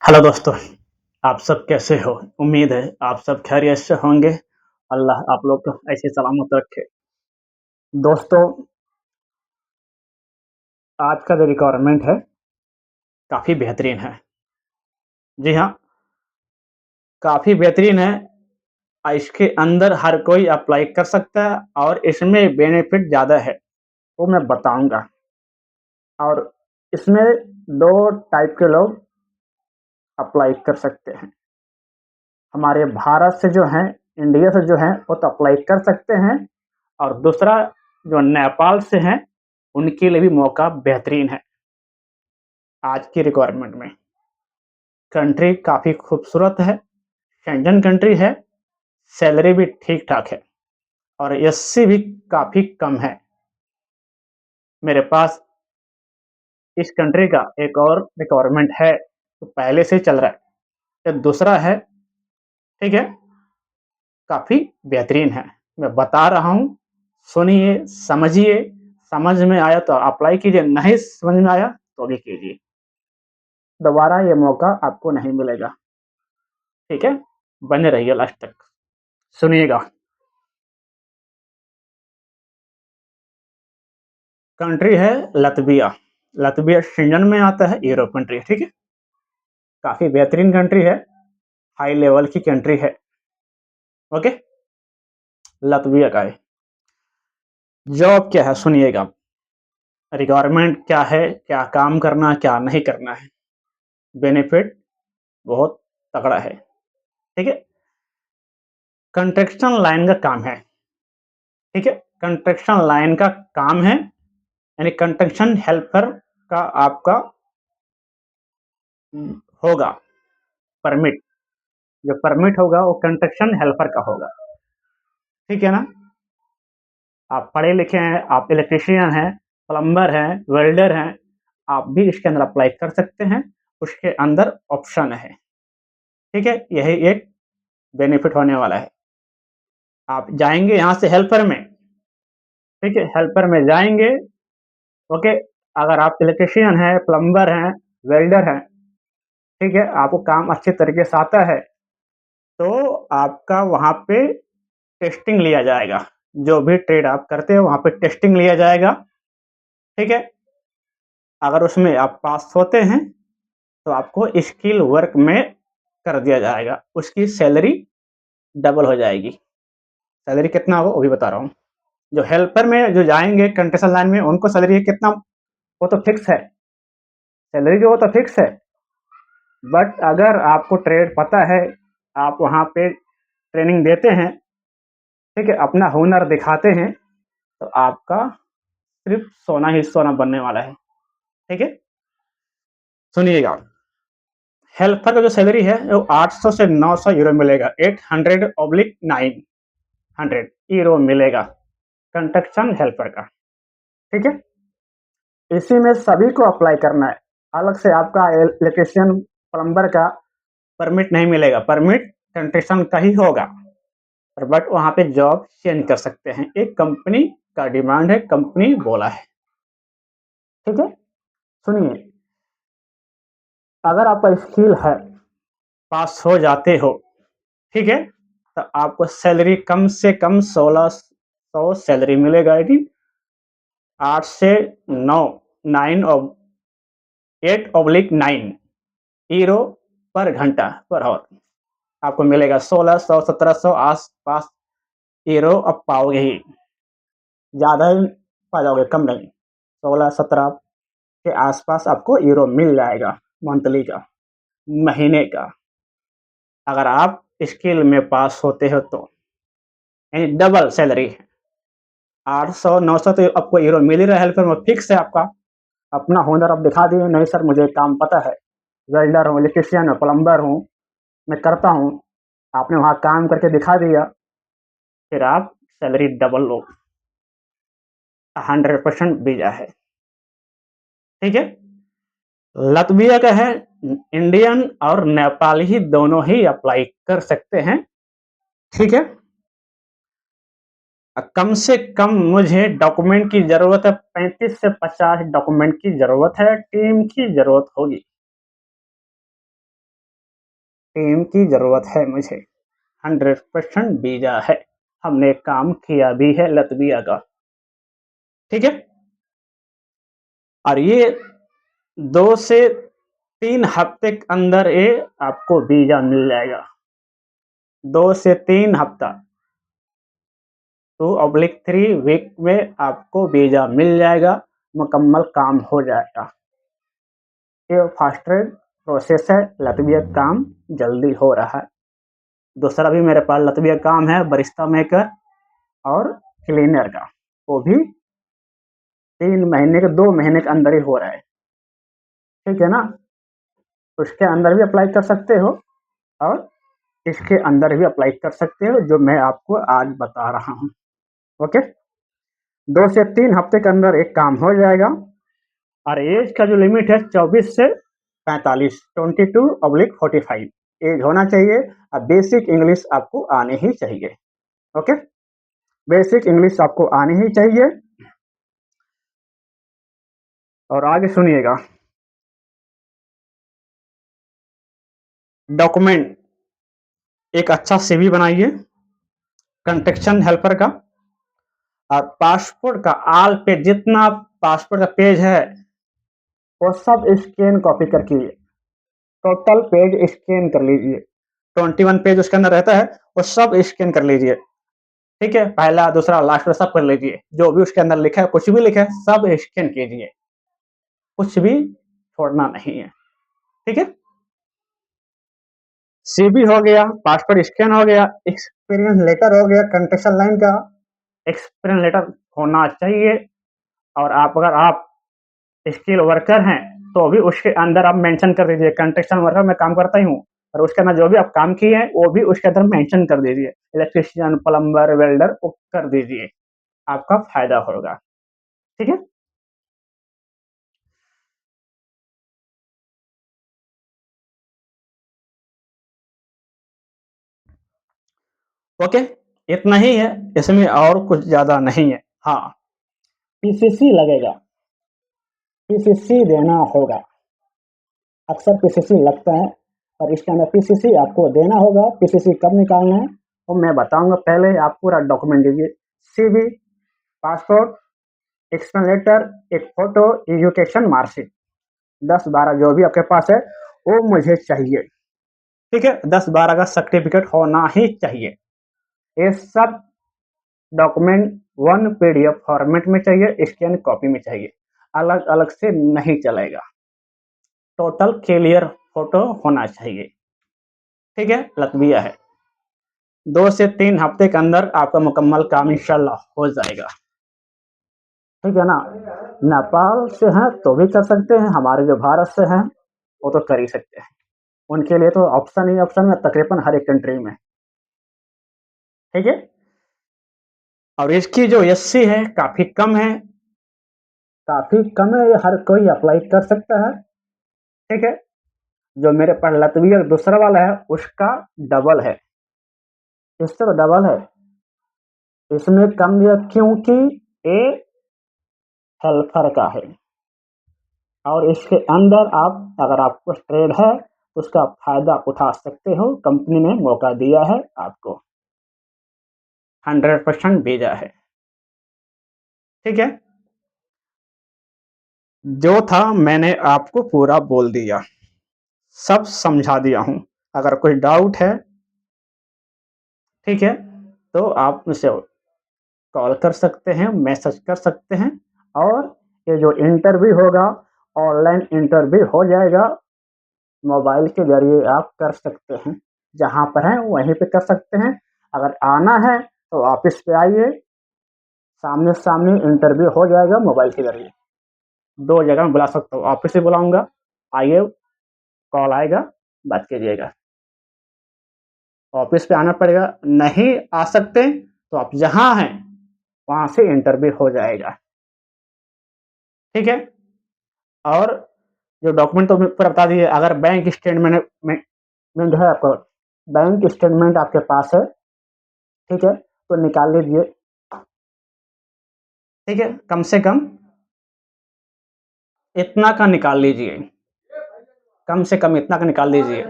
Hello दोस्तों, आप सब कैसे हो? उम्मीद है आप सब खैरियत से होंगे। अल्लाह आप लोग को ऐसे सलामत रखे। दोस्तों, आज का जो रिक्वायरमेंट है, काफ़ी बेहतरीन है। जी हाँ, काफ़ी बेहतरीन है। इसके अंदर हर कोई अप्लाई कर सकता है और इसमें बेनिफिट ज़्यादा है, वो मैं बताऊँगा। और इसमें 2 टाइप के लोग अप्लाई कर सकते हैं। हमारे भारत से जो हैं, इंडिया से जो हैं, वो तो अप्लाई कर सकते हैं और दूसरा जो नेपाल से हैं, उनके लिए भी मौका बेहतरीन है, आज की रिक्वायरमेंट में। कंट्री काफ़ी खूबसूरत है, शेंजन कंट्री है, सैलरी भी ठीक-ठाक है और एससी भी काफ़ी कम है। मेरे पास इस कंट्री का एक और रिक्वायरमेंट है, जो पहले से ही चल रहा है। ये दूसरा है, ठीक है? काफ़ी बेहतरीन है। मैं बता रहा हूँ, सुनिए, समझिए, समझ में आया तो अप्लाई कीजिए, नहीं समझ में आया तो भी कीजिए। दोबारा ये मौका आपको नहीं मिलेगा, ठीक है? बने रहिए लास्ट तक, सुनिएगा। कंट्री है लतविया। लतविया शेंजन में आता है, यूरोप कंट्री है, ठीक है? काफ़ी बेहतरीन कंट्री है, हाई लेवल की कंट्री है, ओके? लतविया का है। जॉब क्या है सुनिएगा, रिक्वायरमेंट क्या है, क्या काम करना, क्या नहीं करना है, बेनिफिट बहुत तगड़ा है, ठीक है? कंस्ट्रक्शन लाइन का काम है, ठीक है? कंस्ट्रक्शन लाइन का काम है, यानी कंस्ट्रक्शन हेल्पर का आपका होगा परमिट, जो परमिट होगा वो कंस्ट्रक्शन हेल्पर का होगा, ठीक है ना? आप पढ़े लिखे हैं, आप इलेक्ट्रीशियन हैं, प्लम्बर हैं, वेल्डर हैं, आप भी इसके अंदर अप्लाई कर सकते हैं, उसके अंदर ऑप्शन है, ठीक है? यही एक बेनिफिट होने वाला है। आप जाएँगे यहाँ से हेल्पर में, ठीक है? हेल्पर में जाएँगे, ओके? अगर आप इलेक्ट्रीशियन हैं, प्लम्बर हैं, वेल्डर हैं, ठीक है? आपको काम अच्छे तरीके से आता है, तो आपका वहाँ पे टेस्टिंग लिया जाएगा। जो भी ट्रेड आप करते हो, वहाँ पे टेस्टिंग लिया जाएगा, ठीक है? अगर उसमें आप पास होते हैं, तो आपको स्किल वर्क में कर दिया जाएगा। उसकी सैलरी डबल हो जाएगी। सैलरी कितना होगा वो भी बता रहा हूँ। जो हेल्पर में जो जाएँगे कंस्ट्रक्शन लाइन में उनको सैलरी कितना, वो तो फिक्स है। सैलरी जो वो तो फिक्स है। बट अगर आपको ट्रेड पता है, आप वहाँ पे ट्रेनिंग देते हैं, ठीक है? अपना हुनर दिखाते हैं, तो आपका सिर्फ़ सोना ही सोना बनने वाला है, ठीक है? सुनिएगा, हेल्पर का जो सैलरी है वो 800 से 900 यूरो मिलेगा, 800/900 यूरो मिलेगा कंस्ट्रक्शन हेल्पर का, ठीक है? इसी में सभी को अप्लाई करना है, अलग से आपका इलेक्ट्रीशियन, प्लम्बर का परमिट नहीं मिलेगा, परमिट कंस्ट्रक्शन का ही होगा, और बट वहाँ पे जॉब चेंज कर सकते हैं, एक कंपनी का डिमांड है, कंपनी बोला है, ठीक है? सुनिए, अगर आपका स्किल है, पास हो जाते हो, ठीक है? तो आपको सैलरी कम से कम 1600 सैलरी मिलेगा, यदि 8 से 9, 9 ऑब 8/9 यूरो पर घंटा, पर आवर आपको मिलेगा। 1600 1700 आस-पास यूरो अब पाओगे ही, ज़्यादा ही पा जाओगे, कम नहीं। 16-17 के आस-पास आपको यूरो मिल जाएगा मंथली का, महीने का, अगर आप स्किल में पास होते हो तो, यानी डबल सैलरी है। 800-900 तो आपको यूरो मिल ही रहा है, हेल्पर में फिक्स है आपका। अपना हुनर आप दिखा दिए, नहीं सर मुझे काम पता है, वेल्डर हूँ, इलेक्ट्रीशियन हूँ, प्लम्बर हूँ, मैं करता हूँ। आपने वहाँ काम करके दिखा दिया, फिर आप सैलरी डबल लो, 100% वीज़ा है, ठीक है? लतविया का है, इंडियन और नेपाली दोनों ही अप्लाई कर सकते हैं, ठीक है? कम से कम मुझे डॉक्यूमेंट की ज़रूरत है, 35 से 50 डॉक्यूमेंट की ज़रूरत है, टीम की ज़रूरत होगी। टीम की ज़रूरत है मुझे, 100% वीज़ा है, हमने काम किया भी है लतविया का, ठीक है? और ये 2 से 3 हफ्ते के अंदर ये आपको वीज़ा मिल जाएगा, 2 से 3 हफ्ता, 2/3 वीक में आपको वीज़ा मिल जाएगा, मुकम्मल काम हो जाएगा। ये फास्ट ट्रैक प्रोसेस है, लतविया काम जल्दी हो रहा है। दूसरा भी मेरे पास लतविया काम है बरिस्ता मेकर और क्लीनर का, वो भी 3 महीने के 2 महीने के अंदर ही हो रहा है, ठीक है ना? उसके अंदर भी अप्लाई कर सकते हो और इसके अंदर भी अप्लाई कर सकते हो, जो मैं आपको आज बता रहा हूँ, ओके? 2 से 3 हफ्ते के अंदर एक काम हो जाएगा और एज का जो लिमिट है 24 से 45, 22/45 एज होना चाहिए और बेसिक इंग्लिश आपको आने ही चाहिए, ओके? बेसिक इंग्लिश आपको आनी ही चाहिए। और आगे सुनिएगा, डॉक्यूमेंट एक अच्छा सीवी बनाइए कंस्ट्रक्शन हेल्पर का, और पासपोर्ट का आल पेज, जितना पासपोर्ट का पेज है वो सब स्कैन कॉपी करके टोटल पेज स्कैन कर लीजिए। 21 पेज उसके अंदर रहता है, वो सब स्कैन कर लीजिए, ठीक है? पहला दूसरा लास्ट में सब कर लीजिए, जो भी उसके अंदर लिखा है, कुछ भी लिखा है सब स्कैन कीजिए, कुछ भी छोड़ना नहीं है, ठीक है? सीवी हो गया, पासपोर्ट स्कैन हो गया, एक्सपीरियंस लेटर हो गया, कंस्ट्रक्शन लाइन का एक्सपीरियंस लेटर होना चाहिए। और अगर आप स्किल वर्कर हैं तो भी उसके अंदर आप मेंशन कर दीजिए कंस्ट्रक्शन वर्कर मैं काम करता ही हूँ, और उसके अंदर जो भी आप काम किए हैं वो भी उसके अंदर मेंशन कर दीजिए, इलेक्ट्रिशियन, प्लम्बर, वेल्डर वो कर दीजिए, आपका फायदा होगा, ठीक है? ओके, इतना ही है, इसमें और कुछ ज्यादा नहीं है। हाँ, पीसीसी लगेगा, पीसीसी देना होगा, अक्सर पीसीसी लगता है और इसके अंदर पीसीसी आपको देना होगा। पीसीसी कब निकालना है तो मैं बताऊंगा, पहले आप पूरा डॉक्यूमेंट दीजिए, सीवी, पासपोर्ट, एक्सप्लेन लेटर, एक फोटो, एजुकेशन मार्कशीट, 10-12 जो भी आपके पास है वो मुझे चाहिए, ठीक है? 10-12 का सर्टिफिकेट होना ही चाहिए। ये सब डॉक्यूमेंट 1 पीडीएफ फॉर्मेट में चाहिए, स्कैन कॉपी में चाहिए, अलग अलग से नहीं चलेगा, टोटल क्लियर फोटो होना चाहिए, ठीक है? लतविया है, 2 से 3 हफ्ते के अंदर आपका मुकम्मल काम इंशाल्लाह हो जाएगा, ठीक है ना? नेपाल से हैं तो भी कर सकते हैं, हमारे जो भारत से हैं वो तो कर ही सकते हैं, उनके लिए तो ऑप्शन ही ऑप्शन है तकरीबन हर एक कंट्री में, ठीक है? और इसकी जो एससी है काफी कम है, काफी कम है, ये हर कोई अप्लाई कर सकता है, ठीक है? जो मेरे पास लतविया दूसरा वाला है उसका डबल है, इससे तो डबल है, इसमें कम दिया क्योंकि ये हेल्पर का है, और इसके अंदर आप अगर आपको ट्रेड है तो उसका फायदा उठा सकते हो, कंपनी ने मौका दिया है आपको, 100% भेजा है, ठीक है? जो था मैंने आपको पूरा बोल दिया, सब समझा दिया हूँ, अगर कोई डाउट है, ठीक है, तो आप मुझसे कॉल कर सकते हैं, मैसेज कर सकते हैं, और ये जो इंटरव्यू होगा ऑनलाइन इंटरव्यू हो जाएगा, मोबाइल के जरिए आप कर सकते हैं, जहाँ पर हैं वहीं पे कर सकते हैं। अगर आना है तो ऑफिस पे आइए, सामने सामने इंटरव्यू हो जाएगा मोबाइल के जरिए, 2 जगह में बुला सकता हूँ, ऑफिस से बुलाऊंगा, आइए, कॉल आएगा, बात कीजिएगा, ऑफिस पे आना पड़ेगा, नहीं आ सकते तो आप जहाँ हैं वहाँ से इंटरव्यू हो जाएगा, ठीक है? और जो डॉक्यूमेंट तो पूरा बता दिए, अगर बैंक स्टेटमेंट में जो है आपको बैंक स्टेटमेंट आपके पास है, ठीक है, तो निकाल लीजिए, ठीक है, कम से कम इतना का निकाल लीजिए, कम से कम इतना का निकाल लीजिए,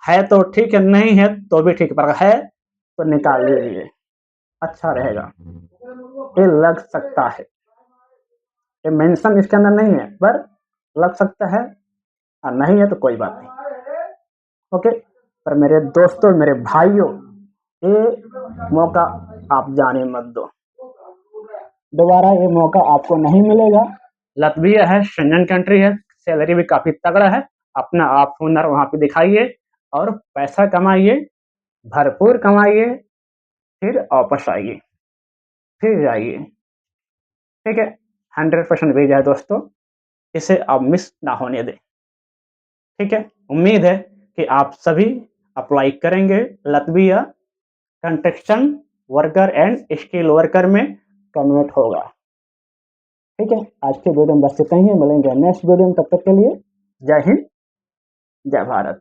है तो ठीक है, नहीं है तो भी ठीक, पर है तो निकाल लीजिए, अच्छा रहेगा। ये लग सकता है, ये मेंशन इसके अंदर नहीं है, पर लग सकता है, और नहीं है तो कोई बात नहीं। ओके, पर मेरे दोस्तों, मेरे भाइयों, ये मौका आप जाने मत दो, दोबारा ये मौका आपको नहीं मिलेगा। लतविया है, शेंजन कंट्री है, सैलरी भी काफी तगड़ा है, अपना आप हुनर वहां पे दिखाइए और पैसा कमाइए, भरपूर कमाइए, फिर वापस आइए, फिर जाइए। ठीक है, 100% वीजा है दोस्तों, इसे आप मिस ना होने दें। ठीक है, उम्मीद है कि आप सभी अप्लाई करेंगे लतविया construction worker and skill worker में कन्वर्ट होगा। ठीक है, आज के वीडियो में बस इतना ही है, मिलेंगे नेक्स्ट वीडियो में, तब तक के लिए जय हिंद, जय भारत।